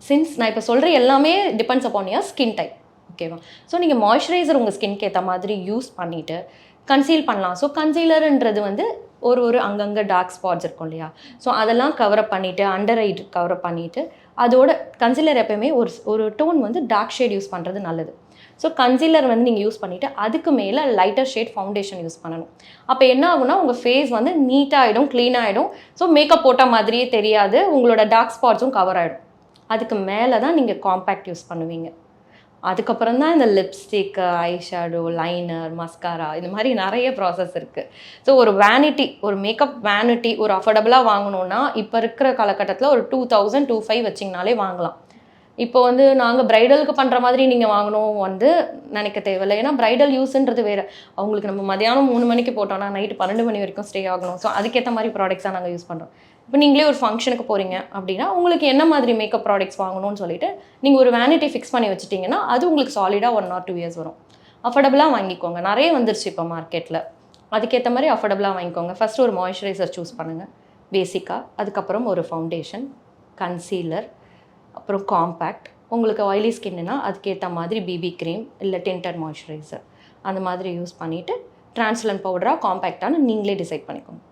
Since நான் இப்போ சொல்கிற எல்லாமே depends upon your skin type. ஓகேவா? ஸோ நீங்கள் மாய்ஸ்சரைசர் உங்கள் ஸ்கின்க்கு ஏற்ற மாதிரி யூஸ் பண்ணிவிட்டு கன்சீல் பண்ணலாம். ஸோ கன்சீலருன்றது வந்து ஒரு அங்கங்கே டார்க் ஸ்பாட்ஸ் இருக்கும் இல்லையா? ஸோ அதெல்லாம் கவரப் பண்ணிவிட்டு, அண்டர் ஐ கவரப் பண்ணிவிட்டு, அதோட கன்சீலர் எப்போயுமே ஒரு டோன் வந்து டார்க் ஷேட் யூஸ் பண்ணுறது நல்லது. ஸோ கன்சீலர் வந்து நீங்கள் யூஸ் பண்ணிவிட்டு அதுக்கு மேலே லைட்டர் ஷேட் ஃபவுண்டேஷன் யூஸ் பண்ணணும். அப்போ என்ன ஆகுனா உங்கள் ஃபேஸ் வந்து நீட்டாகிடும், க்ளீன் ஆகிடும். ஸோ மேக்கப் போட்ட மாதிரியே தெரியாது, உங்களோட டார்க் ஸ்பாட்ஸும் கவர் ஆகிடும். அதுக்கு மேலே தான் நீங்கள் காம்பேக்ட் யூஸ் பண்ணுவீங்க. அதுக்கப்புறம் தான் இந்த lipstick, eye shadow, liner, mascara இந்த மாதிரி நிறைய ப்ராசஸ் இருக்குது. ஸோ ஒரு வேனிட்டி, ஒரு மேக்கப் வேனிட்டி ஒரு அஃபோர்டபுளாக வாங்கணுன்னா இப்போ இருக்கிற காலகட்டத்தில் ஒரு 2000, 2500 வச்சிங்கனாலே வாங்கலாம். இப்போ வந்து நாங்கள் ப்ரைடலுக்கு பண்ணுற மாதிரி நீங்கள் வாங்கணும் வந்து நினைக்க தேவையில்லை. ஏன்னா ப்ரைடல் யூஸுன்றது வேறு. அவங்களுக்கு நம்ம மதியானம் 3 மணிக்கு போட்டோம்னா நைட்டு 12 மணி வரைக்கும் ஸ்டே ஆகணும். ஸோ அதுக்கேற்ற மாதிரி ப்ராடக்ட்ஸாக நாங்கள் யூஸ் பண்ணுறோம். இப்போ நீங்களே ஒரு ஃபங்க்ஷனுக்கு போகிறீங்க அப்படின்னா உங்களுக்கு என்ன மாதிரி மேக்கப் ப்ராடக்ட்ஸ் வாங்கணும்னு சொல்லிட்டு நீங்கள் ஒரு வேனிட்டி ஃபிக்ஸ் பண்ணி வச்சுட்டிங்கன்னா அது உங்களுக்கு சாலிடாக 1 or 2 years வரும். அஃபோர்டபுளாக வாங்கிக்கோங்க. நிறைய வந்துருச்சு இப்போ மார்க்கெட்டில். அதுக்கேற்ற மாதிரி அஃபோர்டபுளாக வாங்கிக்கோங்க. ஃபஸ்ட்டு ஒரு மாய்ஸ்சரைசர் சூஸ் பண்ணுங்கள் பேசிக்காக. அதுக்கப்புறம் ஒரு ஃபவுண்டேஷன், கன்சீலர், அப்புறம் காம்பேக்ட். உங்களுக்கு ஆயிலி ஸ்கின்னுனா அதுக்கேற்ற மாதிரி பிபி க்ரீம் இல்லை டிண்டட் மாய்ஸ்சரைசர் அந்த மாதிரி யூஸ் பண்ணிவிட்டு ட்ரான்ஸ்லண்ட் பவுடராக காம்பேக்டானு நீங்களே டிசைட் பண்ணிக்கோங்க.